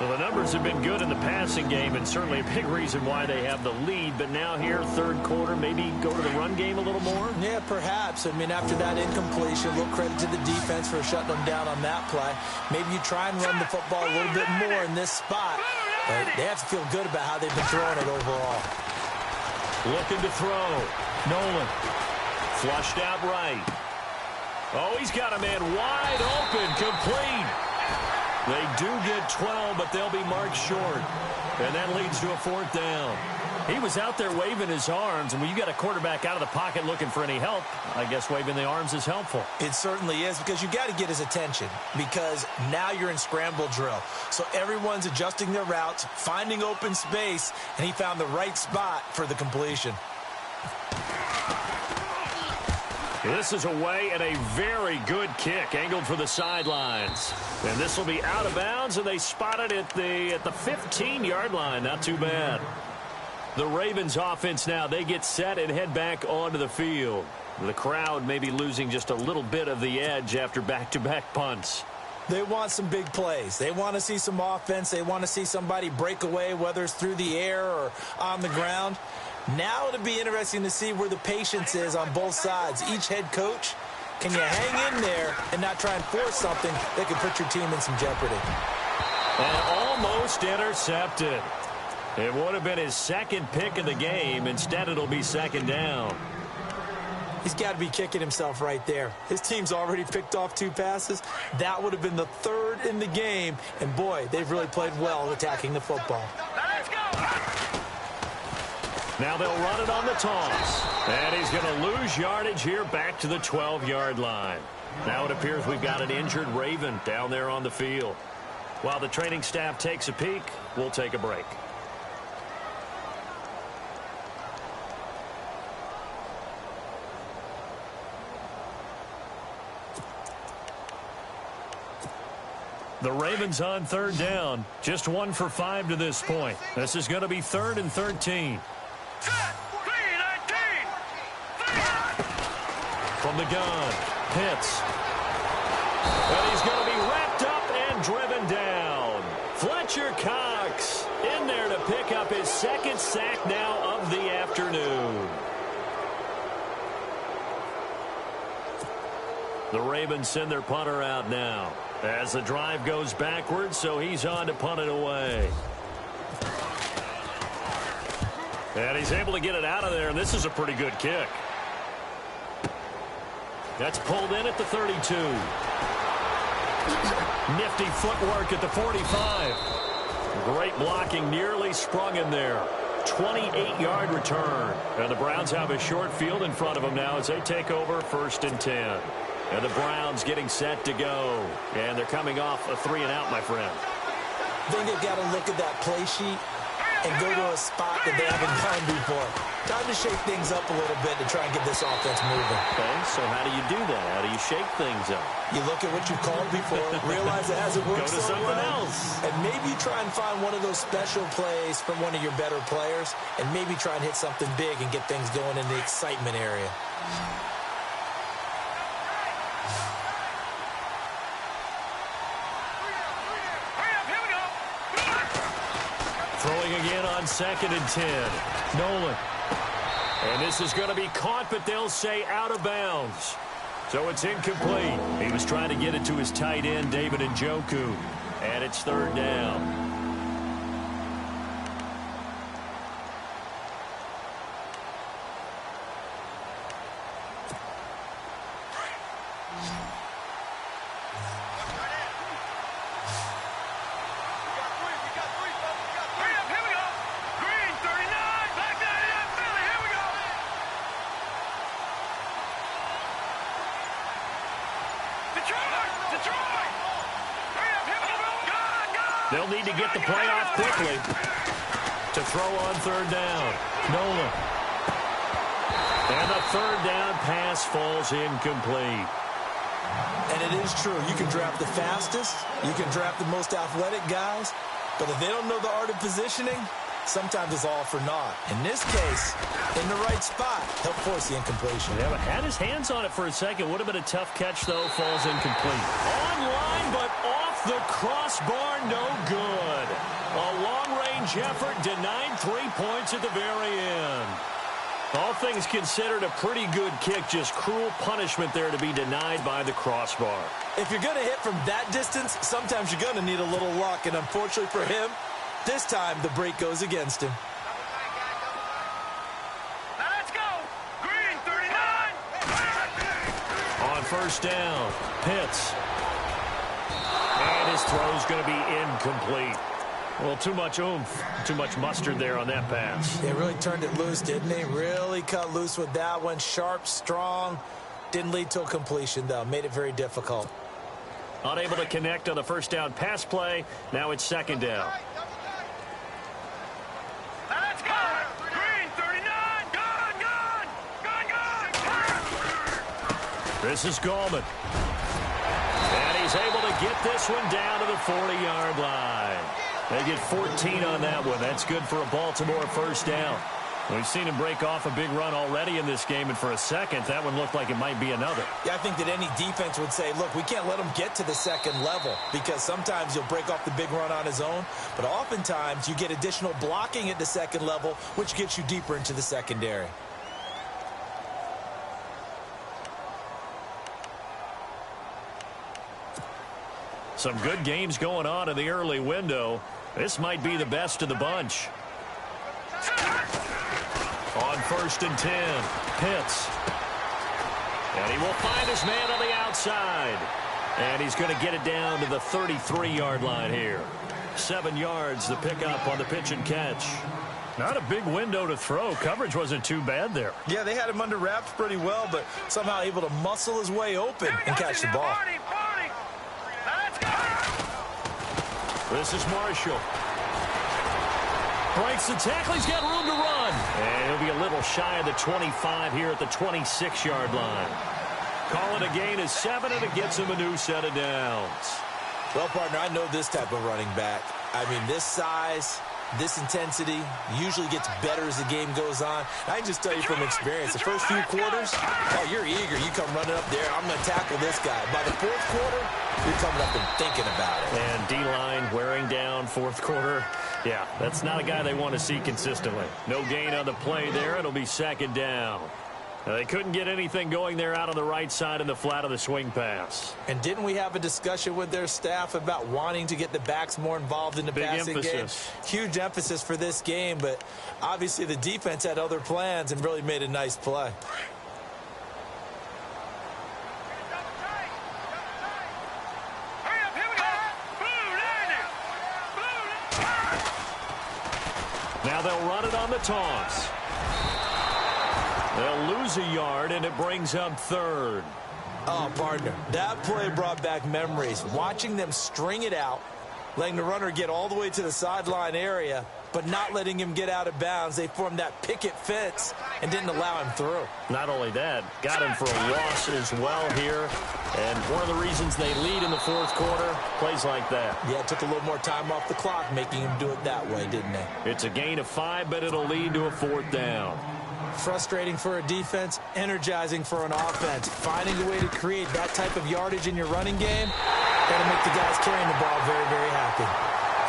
Well, the numbers have been good in the passing game and certainly a big reason why they have the lead. But now here, 3rd quarter, maybe go to the run game a little more? Yeah, perhaps. I mean, after that incompletion, a little credit to the defense for shutting them down on that play. Maybe you try and run the football a little bit more in this spot. But they have to feel good about how they've been throwing it overall. Looking to throw. Nolan. Flushed out right. Oh, he's got a man wide open, complete. They do get 12, but they'll be marked short. And that leads to a 4th down. He was out there waving his arms, and when you got a quarterback out of the pocket looking for any help, I guess waving the arms is helpful. It certainly is, because you got to get his attention, because now you're in scramble drill. So everyone's adjusting their routes, finding open space, and he found the right spot for the completion. This is away and a very good kick angled for the sidelines. And this will be out of bounds, and they spot it at the 15-yard line. Not too bad. The Ravens offense now, they get set and head back onto the field. The crowd may be losing just a little bit of the edge after back-to-back punts. They want some big plays. They want to see some offense. They want to see somebody break away, whether it's through the air or on the ground. Now it'll be interesting to see where the patience is on both sides. Each head coach, can you hang in there and not try and force something that could put your team in some jeopardy? And almost intercepted. It would have been his second pick of the game. Instead, it'll be second down. He's got to be kicking himself right there. His team's already picked off 2 passes. That would have been the 3rd in the game. And, boy, they've really played well attacking the football. Let's go. Now they'll run it on the toss. And he's going to lose yardage here back to the 12-yard line. Now it appears we've got an injured Raven down there on the field. While the training staff takes a peek, we'll take a break. The Ravens on 3rd down. Just 1 for 5 to this point. This is going to be 3rd and 13. From the gun, Pitts. And he's going to be wrapped up and driven down. Fletcher Cox in there to pick up his 2nd sack now of the afternoon. The Ravens send their punter out now as the drive goes backwards, so he's on to punt it away. And he's able to get it out of there, and this is a pretty good kick. That's pulled in at the 32. Nifty footwork at the 45. Great blocking, nearly sprung in there. 28-yard return. And the Browns have a short field in front of them now as they take over 1st and 10. And the Browns getting set to go. And they're coming off a 3-and-out, my friend. I think they've got to look at that play sheet and go to a spot that they haven't gone before. Time to shake things up a little bit to try and get this offense moving. Okay, so how do you do that? How do you shake things up? You look at what you've called before, realize it hasn't worked Go to so something well, else. and maybe try and find one of those special plays from one of your better players, and maybe try and hit something big and get things going in the excitement area. Throwing again on 2nd and 10. Nolan. And this is going to be caught, but they'll say out of bounds. So it's incomplete. He was trying to get it to his tight end, David Njoku. And it's 3rd down. They'll need to get the play off quickly to throw on 3rd down. Nolan. And the 3rd down pass falls incomplete. And it is true. You can draft the fastest. You can draft the most athletic guys. But if they don't know the art of positioning, sometimes it's all for naught. In this case, in the right spot, he'll force the incompletion. Yeah, but had his hands on it for a second. Would have been a tough catch, though. Falls incomplete. Online, but off the crossbar, no good. A long-range effort denied 3 points at the very end. All things considered, a pretty good kick. Just cruel punishment there to be denied by the crossbar. If you're going to hit from that distance, sometimes you're going to need a little luck. And unfortunately for him, this time the break goes against him. Let's go. Green 39. On 1st down, Pitts. And his throw's going to be incomplete. Well, too much oomph, too much mustard there on that pass. They really turned it loose, didn't they? Really cut loose with that one. Sharp, strong. Didn't lead to a completion, though. Made it very difficult. Unable to connect on the 1st down pass play. Now it's 2nd down. Let's go. Green 39. Gun. This is Gallman. And he's able to get this one down to the 40-yard line. They get 14 on that one. That's good for a Baltimore first down. We've seen him break off a big run already in this game, and for a second, that one looked like it might be another. Yeah, I think that any defense would say, look, we can't let him get to the second level because sometimes you'll break off the big run on his own, but oftentimes you get additional blocking at the second level, which gets you deeper into the secondary. Some good games going on in the early window. This might be the best of the bunch. On 1st and 10, Pitts. And he will find his man on the outside. And he's going to get it down to the 33-yard line here. 7 yards the pickup on the pitch and catch. Not a big window to throw. Coverage wasn't too bad there. Yeah, they had him under wraps pretty well, but somehow able to muscle his way open and catch the ball. This is Marshall. Breaks the tackle. He's got room to run. And he'll be a little shy of the 25 here at the 26-yard line. Call it a gain of 7, and it gets him a new set of downs. Well, partner, I know this type of running back. I mean, this size, this intensity usually gets better as the game goes on. I can just tell you from experience, the first few quarters, oh, you're eager. You come running up there. I'm going to tackle this guy. By the fourth quarter, you're coming up and thinking about it. And D-line wearing down fourth quarter. Yeah, that's not a guy they want to see consistently. No gain on the play there. It'll be 2nd down. Now, they couldn't get anything going there out on the right side in the flat of the swing pass. And didn't we have a discussion with their staff about wanting to get the backs more involved in the passing game? Huge emphasis for this game, but obviously the defense had other plans and really made a nice play. Now they'll run it on the toss. They'll lose a yard, and it brings up 3rd. Oh, partner, that play brought back memories. Watching them string it out, letting the runner get all the way to the sideline area, but not letting him get out of bounds. They formed that picket fence and didn't allow him through. Not only that, got him for a loss as well here. And one of the reasons they lead in the fourth quarter, plays like that. Yeah, it took a little more time off the clock, making him do it that way, didn't they? It's a gain of 5, but it'll lead to a 4th down. Frustrating for a defense, energizing for an offense. Finding a way to create that type of yardage in your running game, that'll make the guys carrying the ball very, very happy.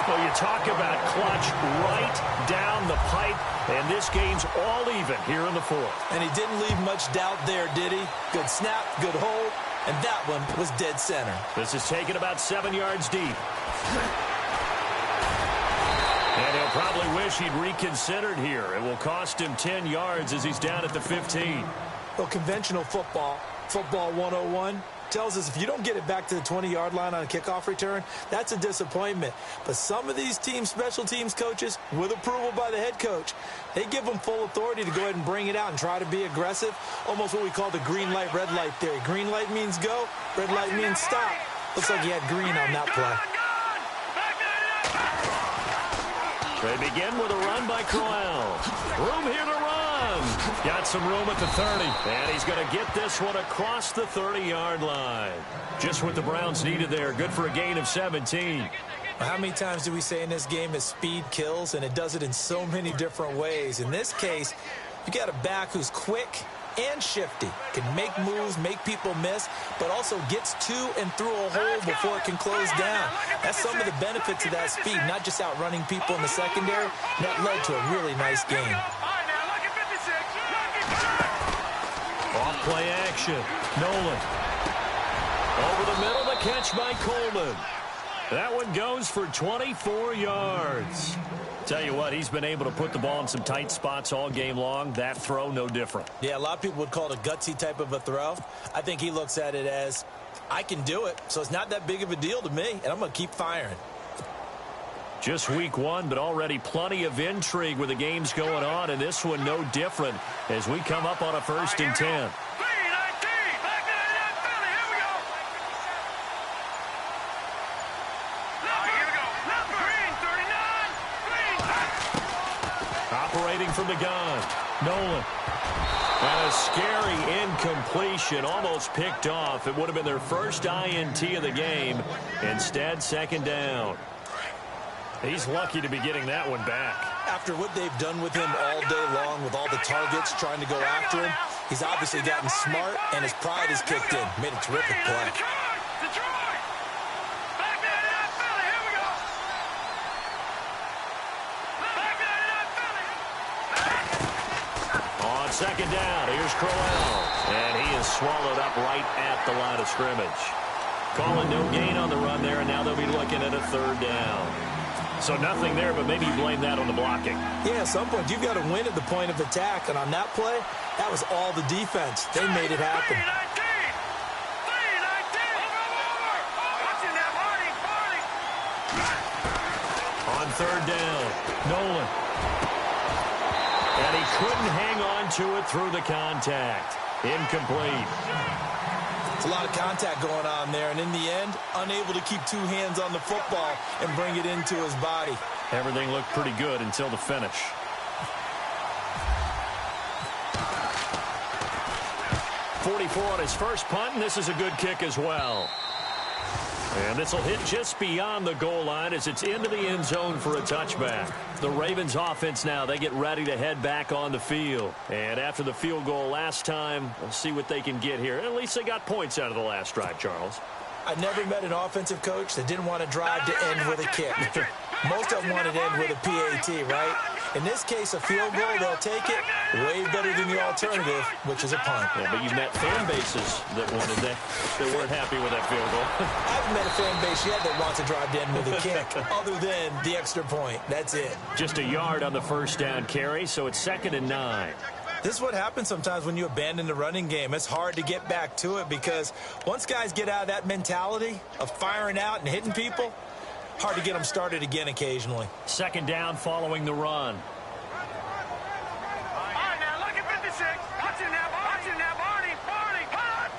Well, you talk about clutch right down the pipe, and this game's all even here in the 4th. And he didn't leave much doubt there, did he? Good snap, good hold, and that one was dead center. This is taken about 7 yards deep. And he'll probably wish he'd reconsidered here. It will cost him 10 yards as he's down at the 15. Well, conventional football 101, tells us if you don't get it back to the 20-yard line on a kickoff return, that's a disappointment. But some of these team special teams coaches, with approval by the head coach, they give them full authority to go ahead and bring it out and try to be aggressive, almost what we call the green light, red light theory. Green light means go, red light means stop. Looks like he had green on that play. They begin with a run by Crowell. Room here to run. Got some room at the 30. And he's going to get this one across the 30-yard line. Just what the Browns needed there. Good for a gain of 17. How many times do we say in this game is speed kills, and it does it in so many different ways. In this case, you got a back who's quick and shifty, can make moves, make people miss, but also gets to and through a hole before it can close down. That's some of the benefits of that speed, not just outrunning people in the secondary. That led to a really nice game. Off play action. Nolan. Over the middle, the catch by Coleman. That one goes for 24 yards. Tell you what, he's been able to put the ball in some tight spots all game long. That throw, no different. Yeah, a lot of people would call it a gutsy type of a throw. I think he looks at it as, I can do it, so it's not that big of a deal to me, and I'm going to keep firing. Just week 1, but already plenty of intrigue with the games going on, and this one no different as we come up on a 1st and 10. Operating from the gun, Nolan. And a scary incompletion, almost picked off. It would have been their first INT of the game. Instead, second down. He's lucky to be getting that one back. After what they've done with him all day long with all the targets trying to go after him, he's obviously gotten smart, and his pride has kicked in. Made a terrific play. On second down, here's Crowell. And he is swallowed up right at the line of scrimmage. Calling no gain on the run there, and now they'll be looking at a third down. So nothing there, but maybe you blame that on the blocking. Yeah, at some point, you've got to win at the point of attack. And on that play, that was all the defense. They made it happen. On third down, Nolan. And he couldn't hang on to it through the contact. Incomplete. It's a lot of contact going on there, and in the end, unable to keep two hands on the football and bring it into his body. Everything looked pretty good until the finish. .44 on his first punt, and this is a good kick as well. And this will hit just beyond the goal line as it's into the end zone for a touchback. The Ravens offense now, they get ready to head back on the field. And after the field goal last time, we'll see what they can get here. At least they got points out of the last drive, Charles. I never met an offensive coach that didn't want to drive to end with a kick. Most of them wanted to end with a PAT, right? In this case, a field goal, they'll take it way better than the alternative, which is a punt. Yeah, but you've met fan bases that wanted that weren't happy with that field goal. I haven't met a fan base yet that wants to drive to end with a kick, other than the extra point. That's it. Just a yard on the first down carry, so it's 2nd and 9. This is what happens sometimes when you abandon the running game. It's hard to get back to it because once guys get out of that mentality of firing out and hitting people, hard to get them started again occasionally. 2nd down following the run. All right, now look at 56. Watch it now, Barney, punt!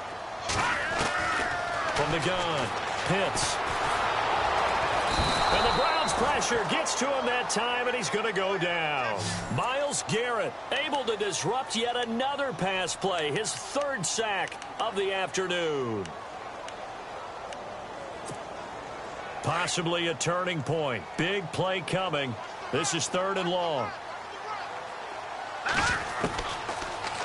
From the gun, Pitts. And the Browns pressure gets to him that time, and he's going to go down. Myles Garrett able to disrupt yet another pass play, his 3rd sack of the afternoon. Possibly a turning point. Big play coming. This is 3rd and long.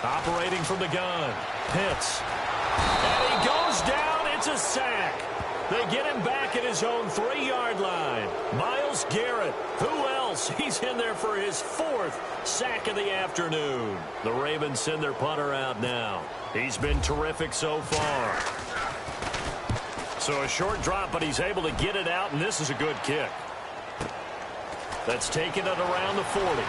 Operating from the gun, Pitts. And he goes down. It's a sack. They get him back at his own 3-yard line. Myles Garrett. Who else? He's in there for his 4th sack of the afternoon. The Ravens send their punter out now. He's been terrific so far. So a short drop, but he's able to get it out, and this is a good kick. That's taken it around the 40.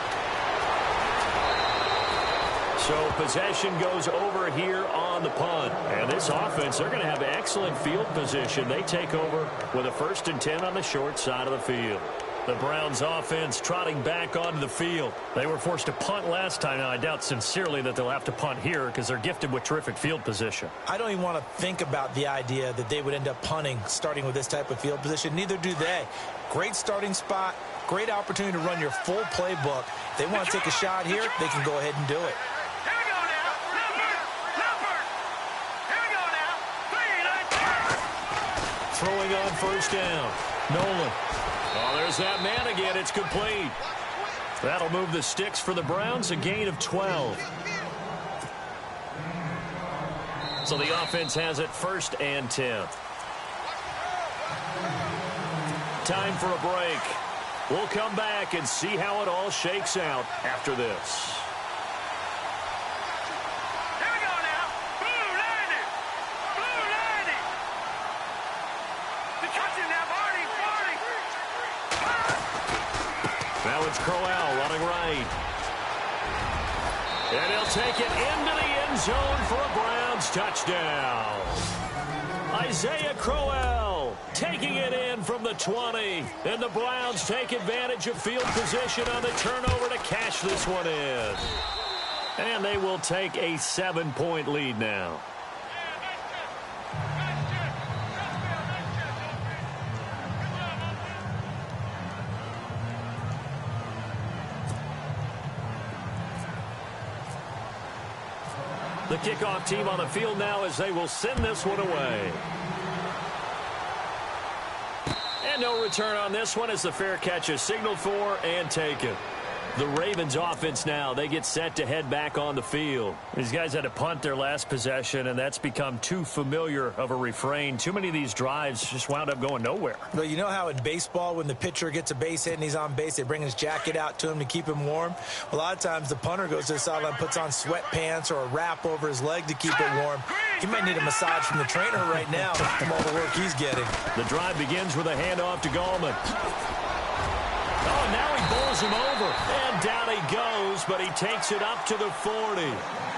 So possession goes over here on the punt. And this offense, they're going to have excellent field position. They take over with a 1st and 10 on the short side of the field. The Browns offense trotting back onto the field. They were forced to punt last time. Now, I doubt sincerely that they'll have to punt here because they're gifted with terrific field position. I don't even want to think about the idea that they would end up punting starting with this type of field position. Neither do they. Great starting spot. Great opportunity to run your full playbook. If they want to take a shot here, they can go ahead and do it. Throwing on 1st down. Nolan. Oh, there's that man again. It's complete. That'll move the sticks for the Browns, a gain of 12. So the offense has it 1st and 10. Time for a break. We'll come back and see how it all shakes out after this. Now it's Crowell running right. And he'll take it into the end zone for a Browns touchdown. Isaiah Crowell taking it in from the 20. And the Browns take advantage of field position on the turnover to cash this one in. And they will take a 7-point lead now. The kickoff team on the field now as they will send this one away. And no return on this one as the fair catch is signaled for and taken. The Ravens offense now, they get set to head back on the field. These guys had to punt their last possession, and that's become too familiar of a refrain. Too many of these drives just wound up going nowhere. Well, you know how in baseball when the pitcher gets a base hit and he's on base, they bring his jacket out to him to keep him warm? A lot of times the punter goes to the sideline, puts on sweatpants or a wrap over his leg to keep it warm. He might need a massage from the trainer right now from all the work he's getting. The drive begins with a handoff to Gallman. Oh, now he bowls him over. And down he goes, but he takes it up to the 40.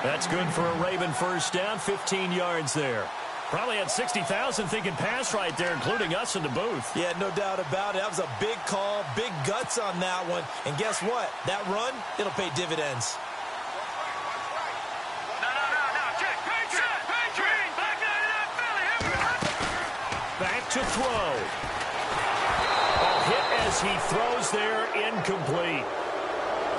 That's good for a Raven first down, 15 yards there. Probably had 60,000 thinking pass right there, including us in the booth. Yeah, no doubt about it. That was a big call, big guts on that one. And guess what? That run, it'll pay dividends. Back to throw. A hit as he throws there, incomplete.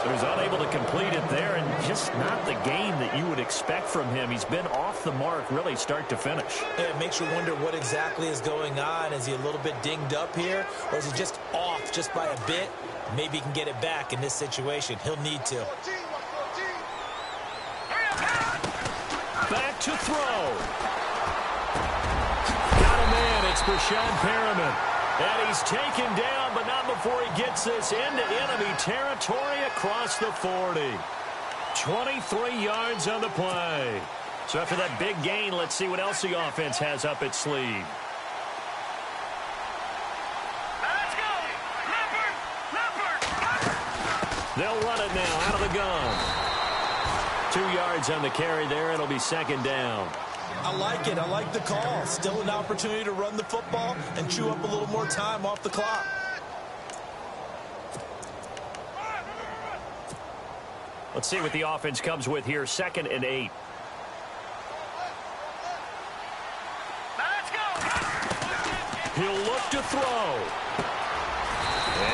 So he's unable to complete it there, and just not the game that you would expect from him. He's been off the mark, really, start to finish. Yeah, it makes you wonder what exactly is going on. Is he a little bit dinged up here, or is he just off just by a bit? Maybe he can get it back in this situation. He'll need to. Back to throw. Got a man. It's Brashad Perriman. And he's taken down, but not before he gets this into enemy territory across the 40. 23 yards on the play. So after that big gain, let's see what else the offense has up its sleeve. Let's go! Leopard! They'll run it now out of the gun. 2 yards on the carry there. It'll be second down. I like it. I like the call. Still an opportunity to run the football and chew up a little more time off the clock. Let's see what the offense comes with here. 2nd and 8. Let's go! He'll look to throw.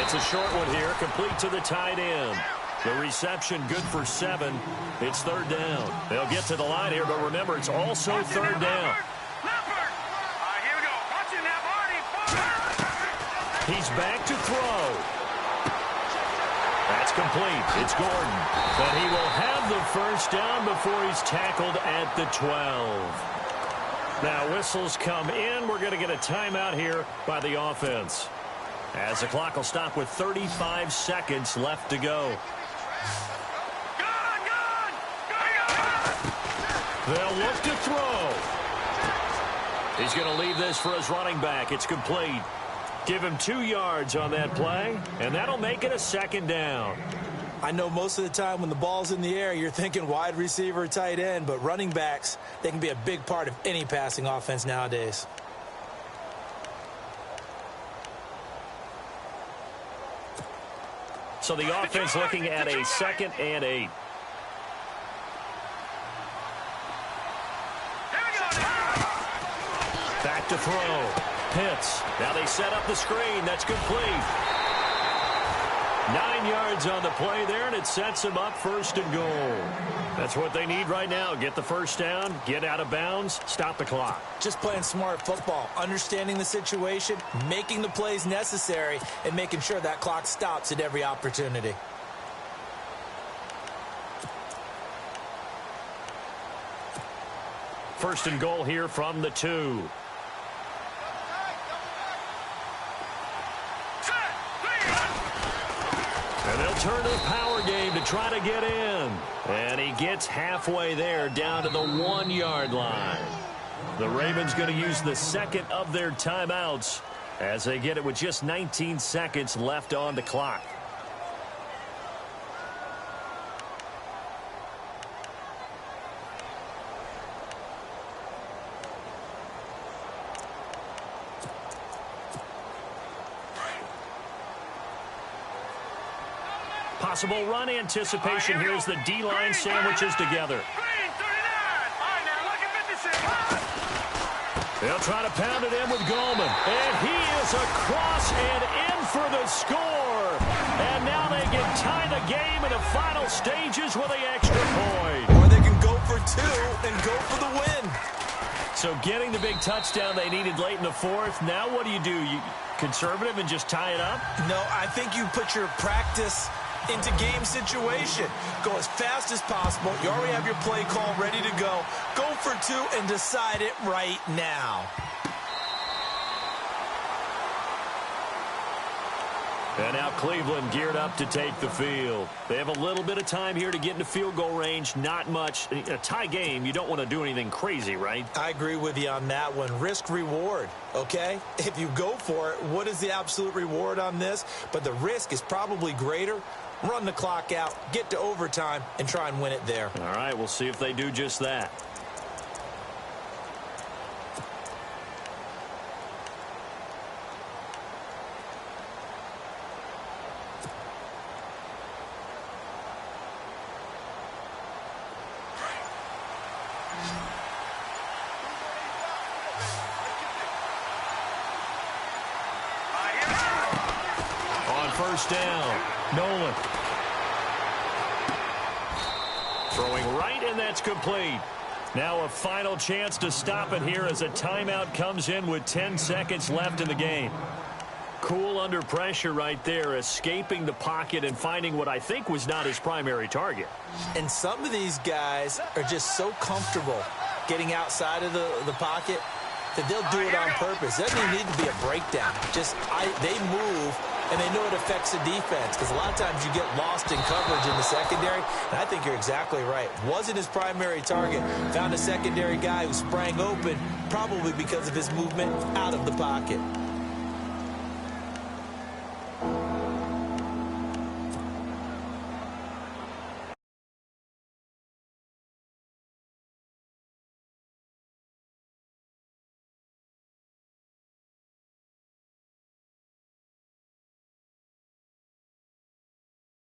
It's a short one here, complete to the tight end. The reception good for 7. It's 3rd down. They'll get to the line here, but remember, it's also 3rd down. Leopard! Here we go. Watching that Marty. He's back to throw. That's complete. It's Gordon. But he will have the first down before he's tackled at the 12. Now, whistles come in. We're going to get a timeout here by the offense, as the clock will stop with 35 seconds left to go. They'll look to throw. He's going to leave this for his running back. It's complete. Give him 2 yards on that play, and that'll make it a 2nd down. I know most of the time when the ball's in the air, you're thinking wide receiver, tight end, but running backs, they can be a big part of any passing offense nowadays. So the offense looking at a 2nd and 8. Back to throw. Pitts. Now they set up the screen. That's complete. 9 yards on the play there, and it sets them up 1st and goal. That's what they need right now. Get the first down, get out of bounds, stop the clock. Just playing smart football, understanding the situation, making the plays necessary, and making sure that clock stops at every opportunity. First and goal here from the 2. And they'll turn to the power game to try to get in. And he gets halfway there, down to the 1 yard line. The Ravens going to use the 2nd of their timeouts as they get it with just 19 seconds left on the clock. Possible run anticipation. Here's the D-line sandwiches together. They'll try to pound it in with Gallman. And he is across and in for the score. And now they can tie the game in the final stages with the extra point. Or they can go for 2 and go for the win. So getting the big touchdown they needed late in the fourth. Now what do? You conservative and just tie it up? No, I think you put your practice into game situation. Go as fast as possible. You already have your play call ready to go. Go for 2 and decide it right now. And now Cleveland geared up to take the field. They have a little bit of time here to get into field goal range. Not much. A tie game, you don't want to do anything crazy, right? I agree with you on that one. Risk reward, okay? If you go for it, what is the absolute reward on this? But the risk is probably greater. Run the clock out, get to overtime, and try and win it there. All right, we'll see if they do just that. First down, Nolan. Throwing right, and that's complete. Now a final chance to stop it here as a timeout comes in with 10 seconds left in the game. Cool under pressure right there, escaping the pocket and finding what I think was not his primary target. And some of these guys are just so comfortable getting outside of the pocket that they'll do it on purpose. It doesn't even need to be a breakdown. They move, and they know it affects the defense because a lot of times you get lost in coverage in the secondary, and I think you're exactly right. Wasn't his primary target. Found a secondary guy who sprang open, probably because of his movement out of the pocket.